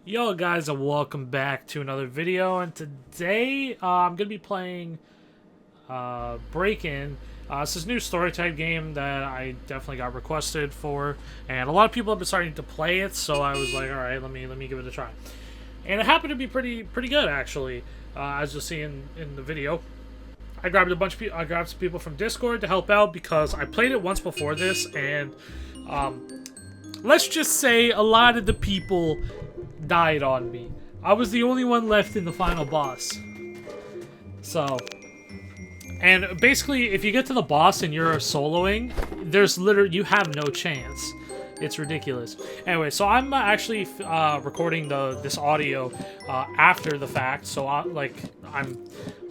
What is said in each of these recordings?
Yo guys, and welcome back to another video. And today I'm gonna be playing Break-In. It's this new story type game that I definitely got requested for, and a lot of people have been starting to play it. So I was like, all right, let me give it a try. And it happened to be pretty good actually, as you'll see in the video. I grabbed a bunch of people. I grabbed some people from Discord to help out because I played it once before this, and let's just say a lot of the people died on me. I was the only one left in the final boss. So, and basically, if you get to the boss and you're soloing, there's literally, you have no chance. It's ridiculous. Anyway, so I'm actually recording this audio after the fact, so I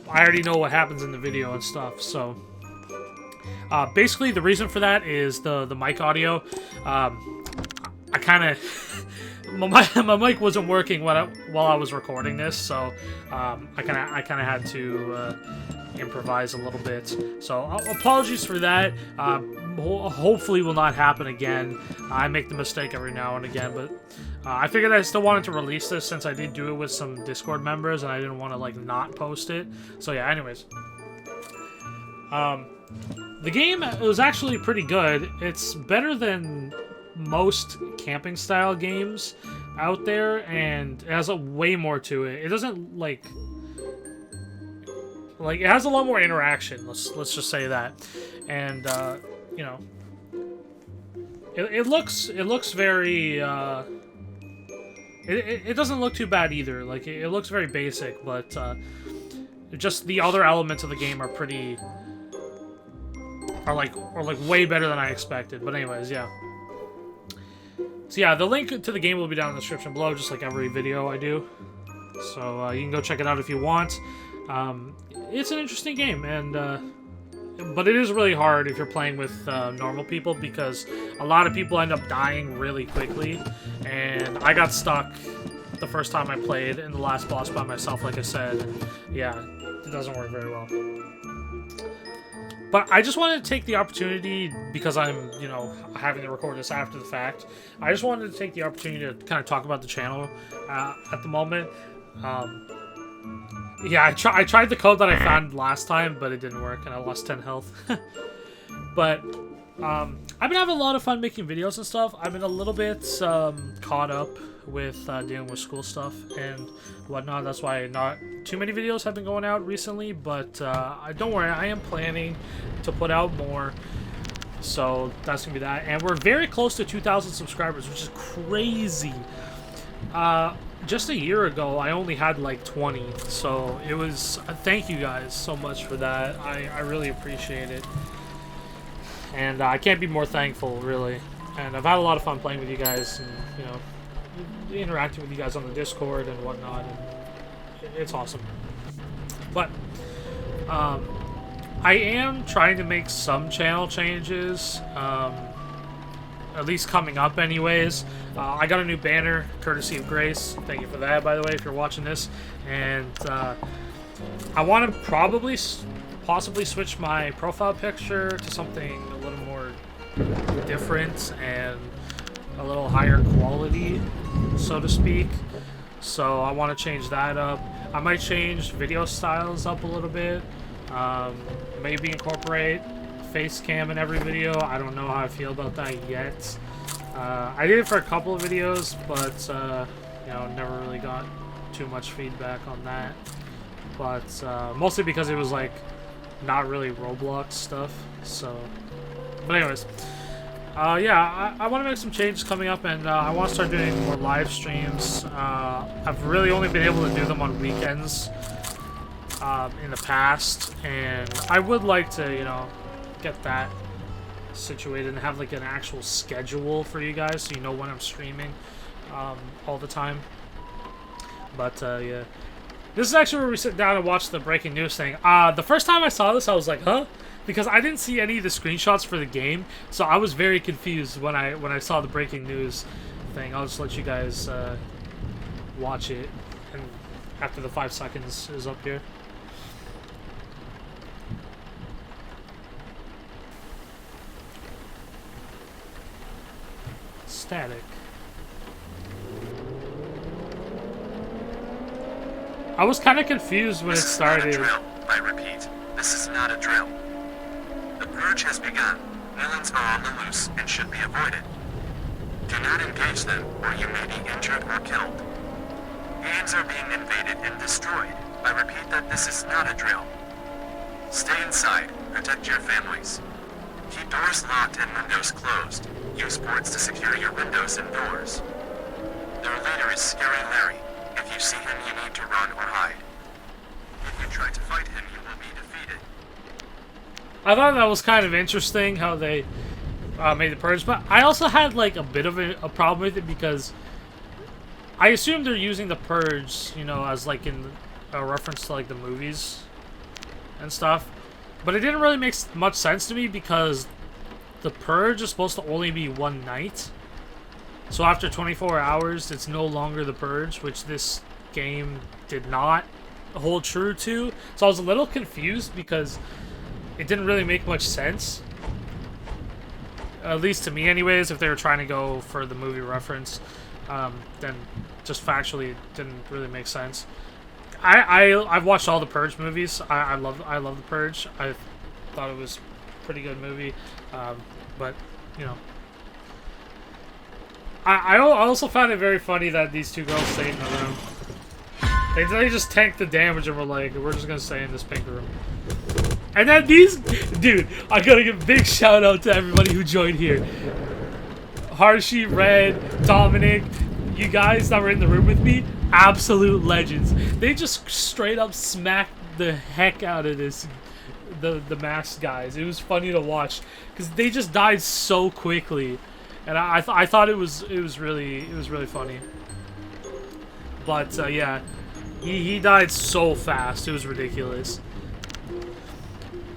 already know what happens in the video and stuff. So, basically, the reason for that is the mic audio. I kind of my mic wasn't working while I was recording this, so I kind of had to improvise a little bit. So apologies for that. Hopefully, will not happen again. I make the mistake every now and again, but I figured I still wanted to release this since I did do it with some Discord members, and I didn't want to not post it. So yeah. Anyways, the game was actually pretty good. It's better than most camping style games out there, and it has way more to it. It doesn't like it has a lot more interaction. Let's just say that, and you know, it looks very it doesn't look too bad either. Like it looks very basic, but just the other elements of the game are way better than I expected. But anyways, yeah. So yeah, the link to the game will be down in the description below, just like every video I do. So you can go check it out if you want. It's an interesting game, and but it is really hard if you're playing with normal people, because a lot of people end up dying really quickly. And I got stuck the first time I played in the last boss by myself, like I said. And yeah, it doesn't work very well. But I just wanted to take the opportunity, because I'm, having to record this after the fact. I just wanted to take the opportunity to kind of talk about the channel at the moment. Yeah, I tried the code that I found last time, but it didn't work, and I lost 10 health. But I've been having a lot of fun making videos and stuff. I've been a little bit caught up with dealing with school stuff and whatnot. That's why not too many videos have been going out recently, but don't worry, I am planning to put out more. So that's gonna be that, and we're very close to 2,000 subscribers, which is crazy. Just a year ago, I only had like 20, so it was. Thank you guys so much for that. I really appreciate it, and I can't be more thankful, really. And I've had a lot of fun playing with you guys, and interacting with you guys on the Discord and whatnot, and it's awesome. But I am trying to make some channel changes, at least coming up anyways. I got a new banner courtesy of Grace. Thank you for that, by the way, if you're watching this. And I want to possibly switch my profile picture to something a little more different and a little higher quality, so to speak. So I want to change that up. I might change video styles up a little bit. Maybe incorporate face cam in every video. I don't know how I feel about that yet. I did it for a couple of videos, but never really got too much feedback on that. But mostly because it was not really Roblox stuff. So, but anyways. Yeah, I want to make some changes coming up, and I want to start doing more live streams. I've really only been able to do them on weekends in the past, and I would like to, get that situated and have an actual schedule for you guys, so you know when I'm streaming all the time. But yeah, this is actually where we sit down and watch the breaking news thing. The first time I saw this, I was like, huh? Because I didn't see any of the screenshots for the game, so I was very confused when I saw the breaking news thing. I'll just let you guys watch it, and after the 5 seconds is up here. Static. I was kind of confused when it started. This is not a drill. I repeat, this is not a drill. The purge has begun. Villains are on the loose and should be avoided. Do not engage them, or you may be injured or killed. Games are being invaded and destroyed. I repeat that this is not a drill. Stay inside. Protect your families. Keep doors locked and windows closed. Use boards to secure your windows and doors. Their leader is Scary Larry. If you see him, you need to run or hide. If you try to fight him, you will be defeated. I thought that was kind of interesting how they made the purge, but I also had like a bit of a problem with it because I assume they're using the purge, you know, as like in a reference to like the movies and stuff, but it didn't really make much sense to me because the purge is supposed to only be one night. So after 24 hours, it's no longer the purge, which this game did not hold true to. So I was a little confused because it didn't really make much sense. At least to me anyways, if they were trying to go for the movie reference, then just factually it didn't really make sense. I've watched all the Purge movies. I love the Purge. I thought it was a pretty good movie. But, you know. I also found it very funny that these two girls stayed in the room. They just tanked the damage and were like, we're just gonna stay in this pink room. And then these... Dude, I gotta give a big shout out to everybody who joined here. Harshi, Red, Dominic, you guys that were in the room with me, absolute legends. They just straight up smacked the heck out of the masked guys. It was funny to watch because they just died so quickly, and I thought it was really funny. But yeah, he died so fast. It was ridiculous.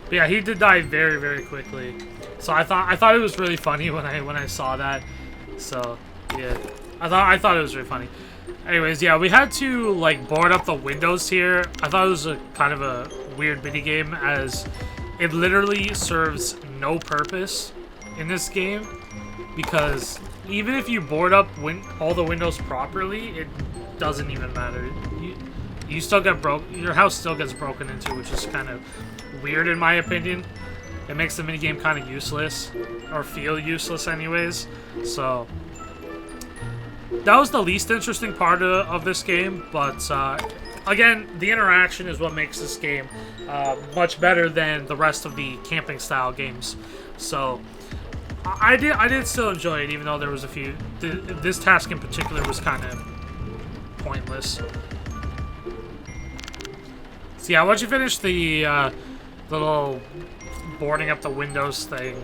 But yeah, he did die very, very quickly. So I thought it was really funny when I saw that. So yeah, I thought it was really funny. Anyways, yeah, we had to like board up the windows here. I thought it was a kind of a weird mini game as it literally serves no purpose in this game because even if you board up all the windows properly, it doesn't even matter. You still get your house still gets broken into, which is kind of weird in my opinion. It makes the minigame kind of useless, or feel useless anyways. So that was the least interesting part of this game, but again, the interaction is what makes this game much better than the rest of the camping style games. So I did still enjoy it, even though there was a few. This task in particular was kind of pointless. So yeah, once you finish the little boarding up the windows thing,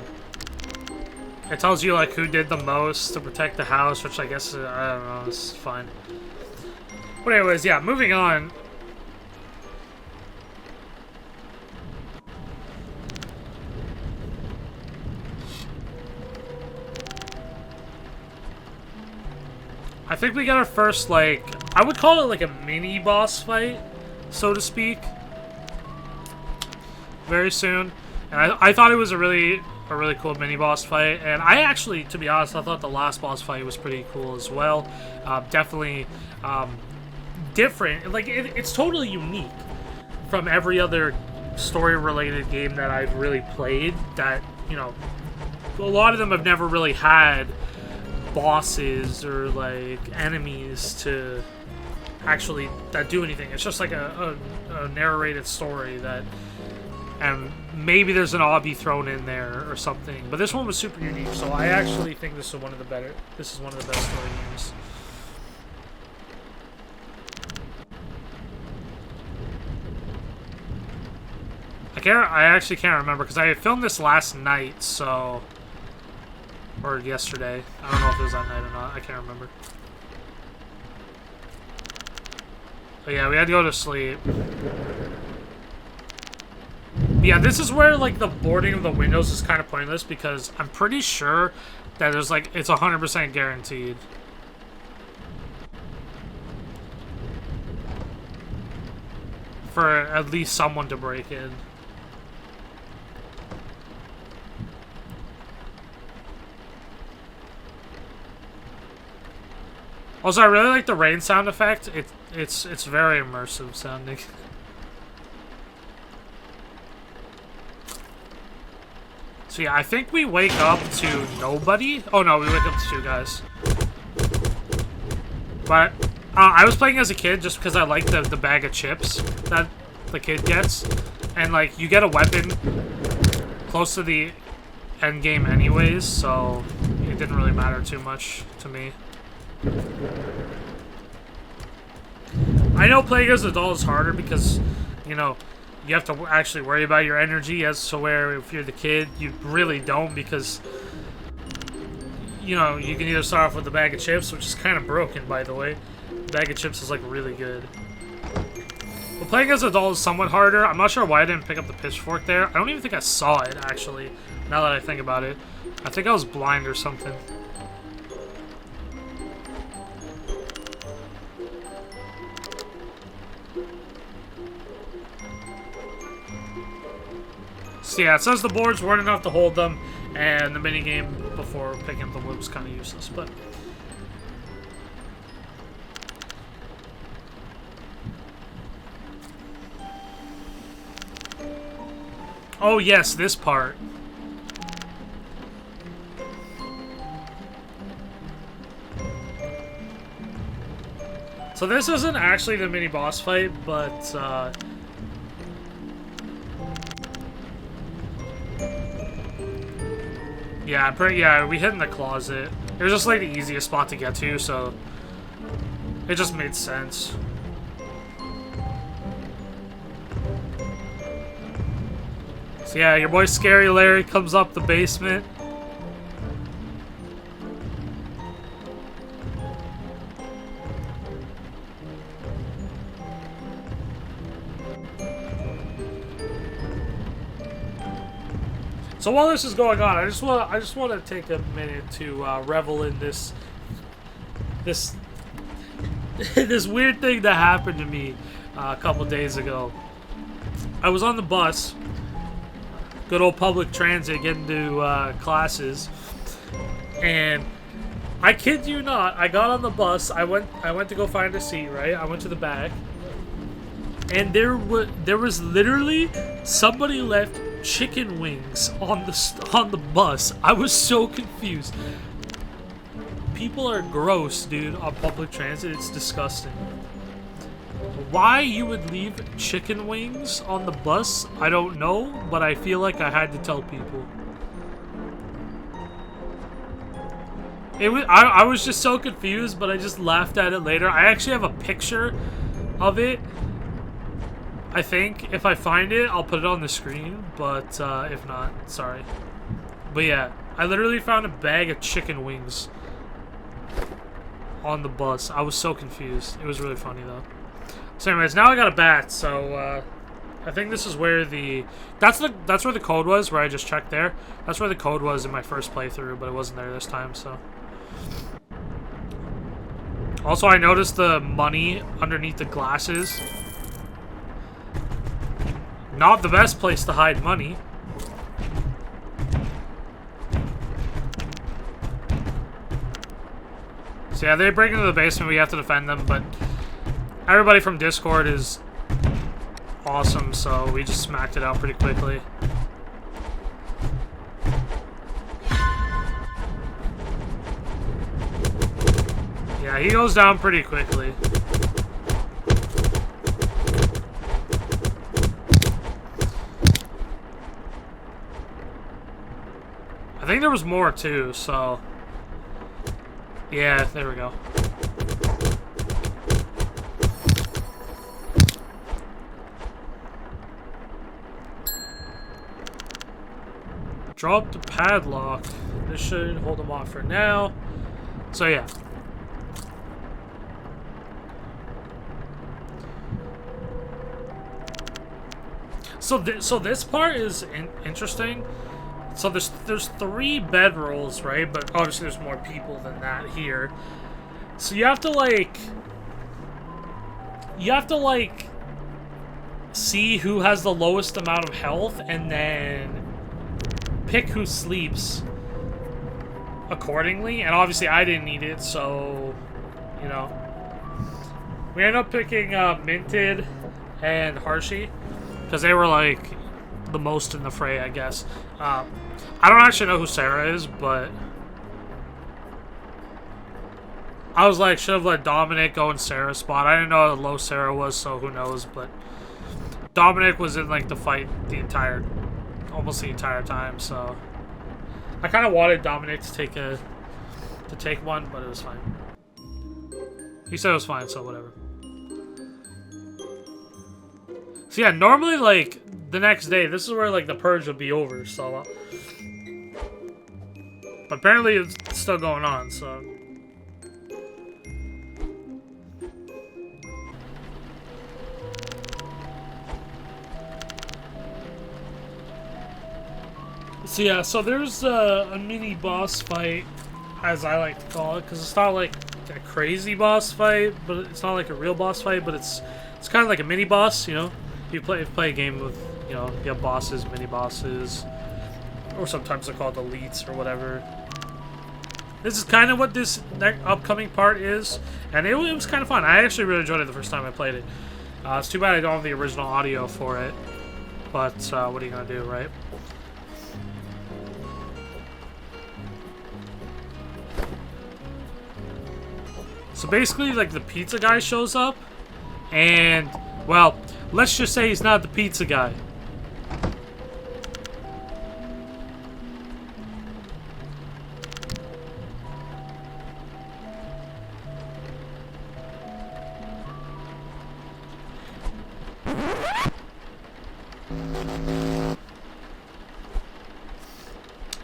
it tells you like who did the most to protect the house, which I guess I don't know, it's fine. But anyways, yeah, moving on. I think we got our first, like, I would call it like a mini boss fight, so to speak, very soon. And I thought it was a really cool mini boss fight, and I actually, to be honest, I thought the last boss fight was pretty cool as well. Definitely different. Like it's totally unique from every other story-related game that I've really played. That, you know, a lot of them have never really had bosses or like enemies to actually that do anything. It's just like a narrated story that. And maybe there's an obby thrown in there or something. But this one was super unique, so I actually think this is one of the best story games. I actually can't remember because I filmed this last night, so, or yesterday. I don't know if it was that night or not. I can't remember. But yeah, we had to go to sleep. Yeah, this is where, like, the boarding of the windows is kind of pointless because I'm pretty sure that there's, like, it's 100% guaranteed. For at least someone to break in. Also, I really like the rain sound effect. It's very immersive sounding. So yeah, I think we wake up to nobody. Oh no, we wake up to 2 guys. But I was playing as a kid just because I like the bag of chips that the kid gets, and like you get a weapon close to the end game anyways, so it didn't really matter too much to me. I know playing as an adult is harder because, you know, you have to actually worry about your energy, as to where if you're the kid, you really don't, because, you know, you can either start off with a bag of chips, which is kind of broken, by the way. The bag of chips is, like, really good. But playing as an adult is somewhat harder. I'm not sure why I didn't pick up the pitchfork there. I don't even think I saw it, actually, now that I think about it. I think I was blind or something. So yeah, it says the boards weren't enough to hold them, and the minigame before picking up the wood was kind of useless, but... Oh yes, this part. So this isn't actually the mini boss fight, but yeah, we hid in the closet. It was just like the easiest spot to get to, so it just made sense. So yeah, your boy Scary Larry comes up the basement. So while this is going on, I just want to take a minute to revel in this this weird thing that happened to me a couple days ago. I was on the bus, good old public transit, getting to classes, and I kid you not, I got on the bus. I went to go find a seat. Right, I went to the back, and there was literally somebody left chicken wings on the bus. I was so confused. People are gross, dude, on public transit. It's disgusting. Why you would leave chicken wings on the bus, I don't know, but I feel like I had to tell people. I was just so confused, but I just laughed at it later. I actually have a picture of it. I think if I find it, I'll put it on the screen, but if not, sorry. But yeah, I literally found a bag of chicken wings on the bus. I was so confused. It was really funny though. So anyways, now I got a bat, so I think this is where that's where the code was, where I just checked there. That's where the code was in my first playthrough, but it wasn't there this time, so. Also, I noticed the money underneath the glasses. Not the best place to hide money. So yeah, they break into the basement, we have to defend them, but everybody from Discord is awesome, so we just smacked it out pretty quickly. Yeah, he goes down pretty quickly. I think there was more too, so yeah, there we go. Drop the padlock. This should hold them off for now. So yeah. So this part is interesting. So there's 3 bedrolls, right? But obviously there's more people than that here. So you have to like see who has the lowest amount of health and then pick who sleeps accordingly. And obviously I didn't need it, so you know. We ended up picking Minted and Hershey because they were like the most in the fray, I guess. I don't actually know who Sarah is, but I was like, should have let Dominic go in Sarah's spot. I didn't know how low Sarah was, so who knows, but Dominic was in like the fight almost the entire time, so I kind of wanted Dominic to take one, but it was fine. He said it was fine, so whatever. So yeah, normally like the next day, this is where like the purge would be over, so but apparently it's still going on, so yeah, so there's a mini boss fight, as I like to call it, because it's not like a crazy boss fight, but it's not like a real boss fight, but it's kind of like a mini boss, you know. You play a game with, you know, you have bosses, mini bosses, or sometimes they're called elites or whatever. This is kind of what this upcoming part is, and it was kind of fun. I actually really enjoyed it the first time I played it. It's too bad I don't have the original audio for it, but what are you gonna do, right? So basically, like, the pizza guy shows up, and, well, let's just say he's not the pizza guy.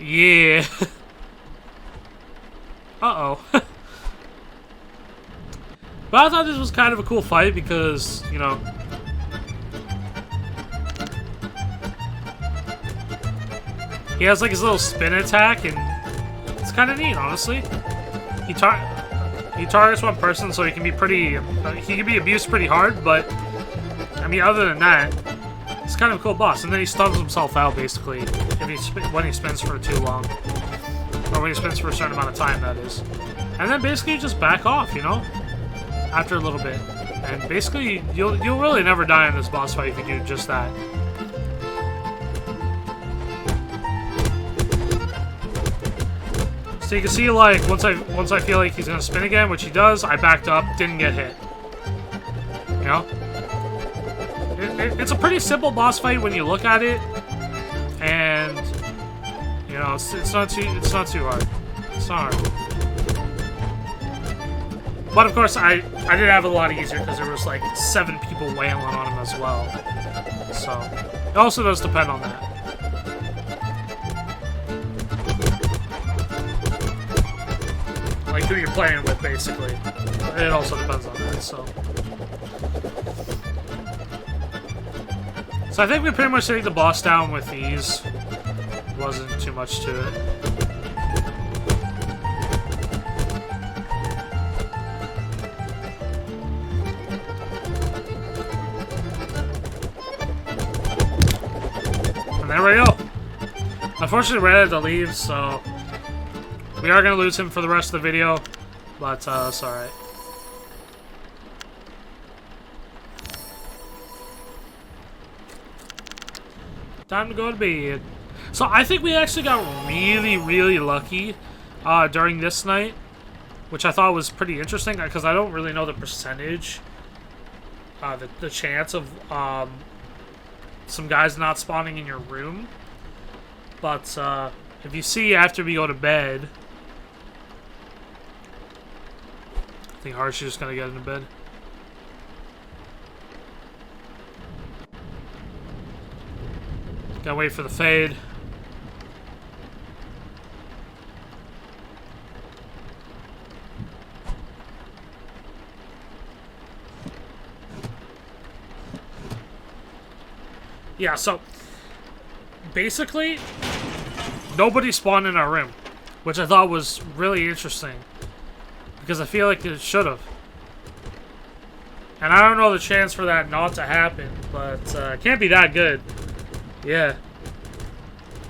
Yeah. Uh-oh. But I thought this was kind of a cool fight because, you know, he has like his little spin attack, and it's kind of neat, honestly. He targets one person, so he can be pretty. He can be abused pretty hard, but I mean, other than that, it's kind of a cool boss. And then he stuns himself out basically when he spins for too long, or when he spins for a certain amount of time, that is. And then basically you just back off, you know, after a little bit, and basically you'll really never die in this boss fight if you do just that. So you can see, like, once I feel like he's gonna spin again, which he does, I backed up, didn't get hit. You know, it's a pretty simple boss fight when you look at it, and you know it's not too hard. It's not hard. But of course, I did have it a lot easier because there was like 7 people wailing on him as well. So it also does depend on that. Like who you're playing with, basically. It also depends on that, so. So I think we pretty much take the boss down with ease. Wasn't too much to it. And there we go. Unfortunately, Red had to leave, so we are going to lose him for the rest of the video, but it's alright. Time to go to bed. So I think we actually got really, really lucky during this night, which I thought was pretty interesting because I don't really know the percentage, the chance of some guys not spawning in your room. But if you see after we go to bed, I think Harsh's just gonna get into bed. Gotta wait for the fade. Yeah, so basically nobody spawned in our room, which I thought was really interesting because I feel like it should have. And I don't know the chance for that not to happen, but it can't be that good. Yeah.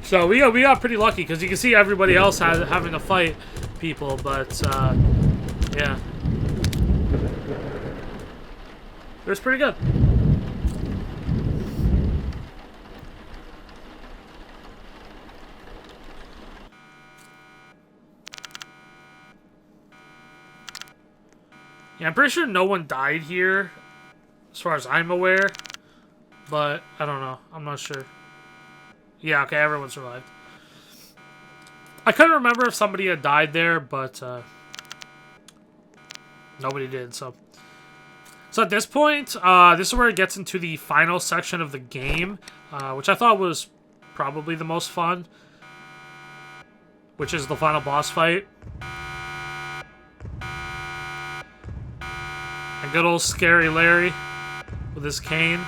So we got pretty lucky because you can see everybody else having to fight people, but yeah. It was pretty good. Yeah, I'm pretty sure no one died here, as far as I'm aware. But, I don't know. I'm not sure. Yeah, okay, everyone survived. I couldn't remember if somebody had died there, but nobody did, so... So at this point, this is where it gets into the final section of the game, which I thought was probably the most fun, which is the final boss fight. And good old Scary Larry with his cane.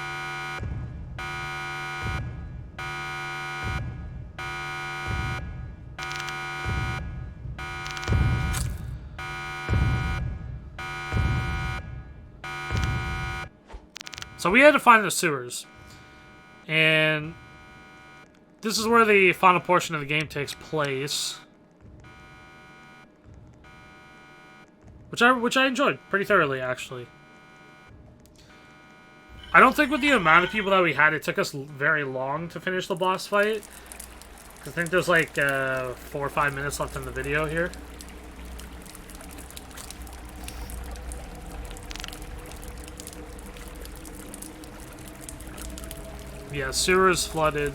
So we had to find the sewers, and this is where the final portion of the game takes place, which I enjoyed pretty thoroughly, actually. I don't think with the amount of people that we had, it took us very long to finish the boss fight. I think there's like 4 or 5 minutes left in the video here. Yeah, sewers flooded.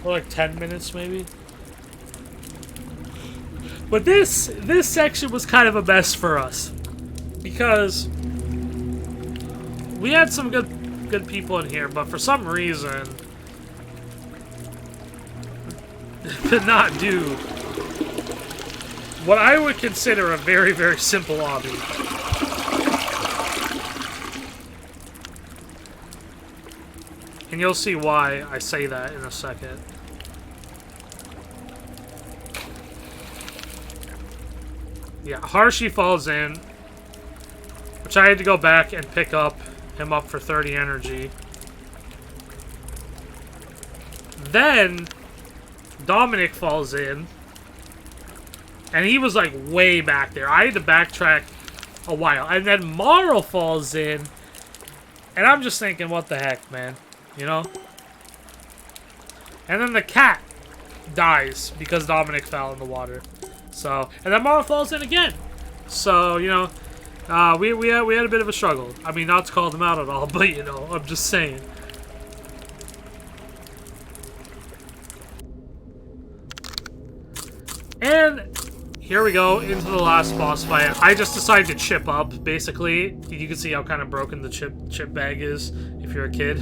For like 10 minutes, maybe. But this section was kind of a mess for us, because we had some good people in here, but for some reason could not do what I would consider a very, very simple obby. And you'll see why I say that in a second. Yeah, Harshy falls in, which I had to go back and pick him up for 30 energy. Then Dominic falls in, and he was like way back there. I had to backtrack a while. And then Marl falls in, and I'm just thinking, what the heck, man? You know? And then the cat dies because Dominic fell in the water. So, and then Marl falls in again. So, you know, we had a bit of a struggle. I mean, not to call them out at all, but, you know, I'm just saying. And here we go into the last boss fight. I just decided to chip up, basically. You can see how kind of broken the chip bag is if you're a kid.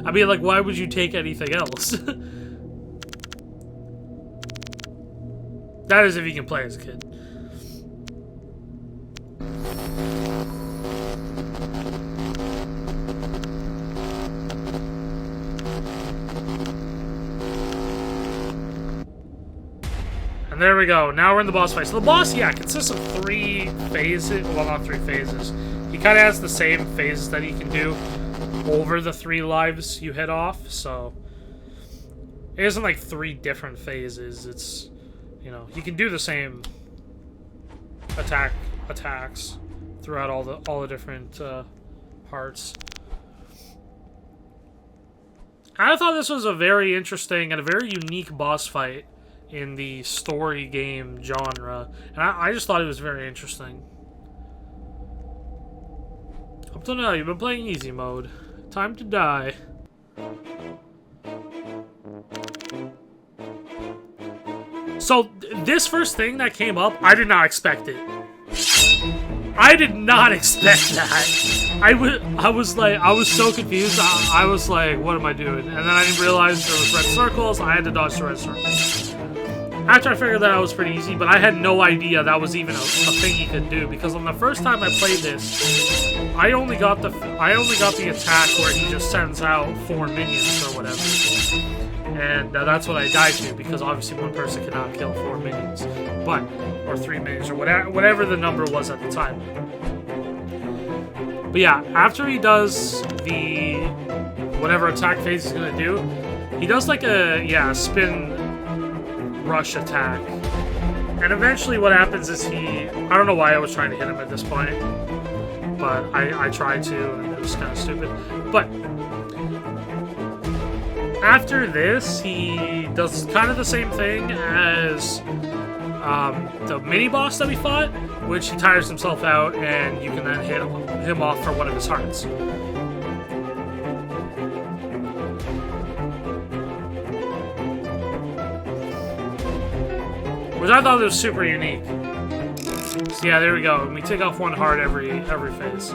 I mean, like, why would you take anything else? That is if you can play as a kid. And there we go. Now we're in the boss fight. So the boss, yeah, consists of 3 phases. Well, not 3 phases. He kind of has the same phases that he can do over the 3 lives you hit off. So it isn't like 3 different phases. It's, you know, he can do the same attacks throughout all the different parts. I thought this was a very interesting and a very unique boss fight in the story game genre, and I just thought it was very interesting. Up till now, you've been playing easy mode. Time to die. So, this first thing that came up, I did not expect it. I did not expect that. I was so confused. I was like, what am I doing? And then I didn't realize there was red circles. I had to dodge the red circles. After I figured that out, it was pretty easy, but I had no idea that was even a thing you could do, because on the first time I played this, I only got the attack where he just sends out 4 minions or whatever, and that's what I died to, because obviously one person cannot kill 4 minions, or 3 minions, or whatever the number was at the time. But yeah, after he does the whatever attack phase he's gonna do, he does like a spin rush attack, And eventually what happens is I don't know why I was trying to hit him at this point, but I tried to, and it was kind of stupid. But after this, he does kind of the same thing as the mini-boss that we fought, which he tires himself out, and you can then hit him off for one of his hearts. Which I thought was super unique. So yeah, there we go. And we take off one heart every phase.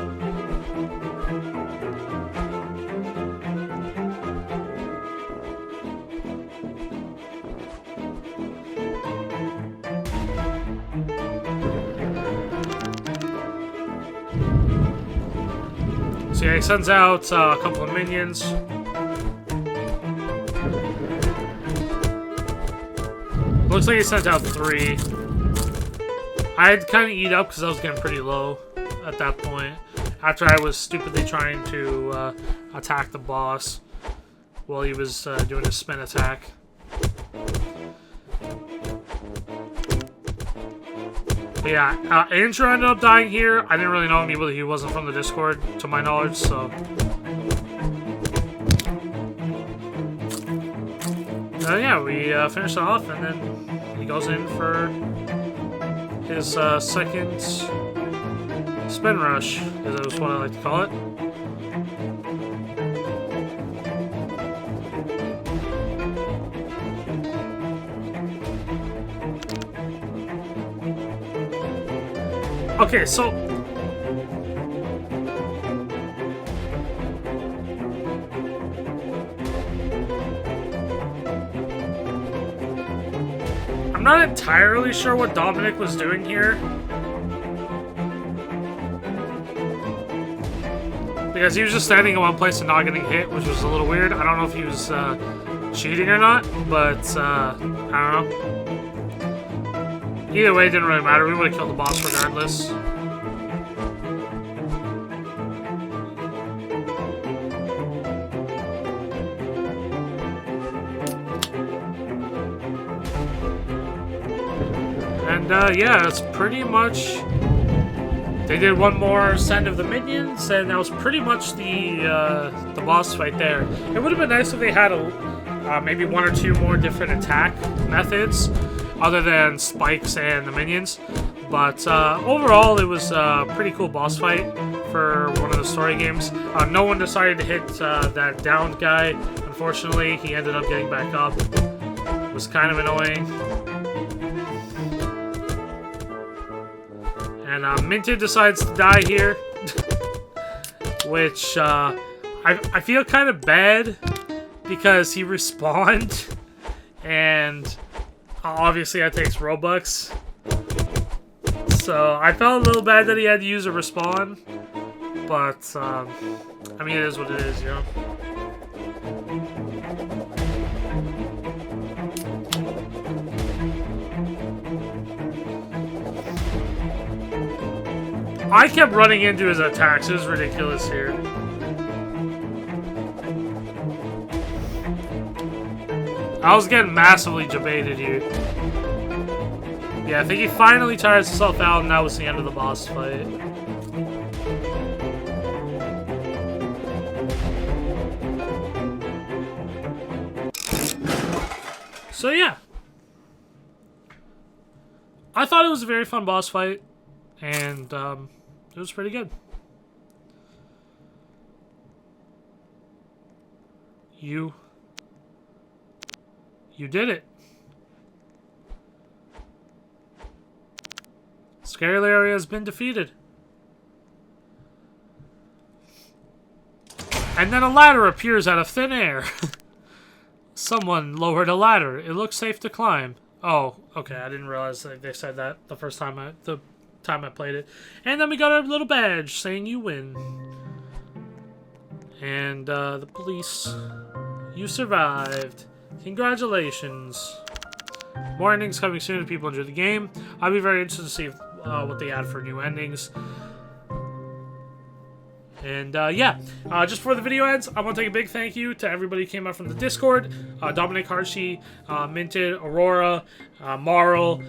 So yeah, he sends out a couple of minions. Looks like he sent out 3. I had to kind of eat up because I was getting pretty low at that point. After I was stupidly trying to attack the boss while he was doing his spin attack. But yeah, Andrew ended up dying here. I didn't really know him. He wasn't from the Discord, to my knowledge, so... yeah, we finish it off, and then he goes in for his second spin rush, is what I like to call it. Okay, so... I'm not entirely sure what Dominic was doing here. Because he was just standing in one place and not getting hit, which was a little weird. I don't know if he was cheating or not, but I don't know. Either way, it didn't really matter. We would have killed the boss regardless. And yeah, that's pretty much... They did one more send of the minions, and that was pretty much the boss fight there. It would have been nice if they had maybe 1 or 2 more different attack methods, other than spikes and the minions. But overall, it was a pretty cool boss fight for one of the story games. No one decided to hit that downed guy. Unfortunately, he ended up getting back up. It was kind of annoying. And Minted decides to die here, which I feel kind of bad because he respawned, and obviously that takes Robux. So I felt a little bad that he had to use a respawn, but I mean, it is what it is, you know. I kept running into his attacks. It was ridiculous here. I was getting massively debated here. Yeah, I think he finally tires himself out, and that was the end of the boss fight. So yeah. I thought it was a very fun boss fight, and it was pretty good. You did it. Scary Larry has been defeated. And then a ladder appears out of thin air. Someone lowered a ladder. It looks safe to climb. Oh, okay. I didn't realize that they said that the first time I played it. And then we got a little badge saying you win. And the police. You survived. Congratulations. More endings coming soon if people enjoy the game. I'll be very interested to see what they add for new endings. And yeah, just before the video ends, I want to take a big thank you to everybody who came out from the Discord. Dominic Harshi, Minted, Aurora, Marl,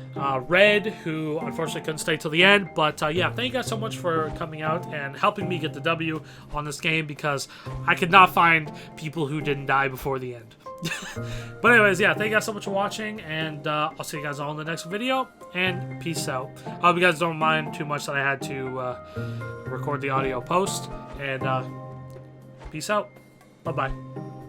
Red, who unfortunately couldn't stay till the end. But yeah, thank you guys so much for coming out and helping me get the W on this game, because I could not find people who didn't die before the end. But anyways, yeah, thank you guys so much for watching, and I'll see you guys all in the next video, and peace out. I hope you guys don't mind too much that I had to record the audio post, and peace out. Bye-bye.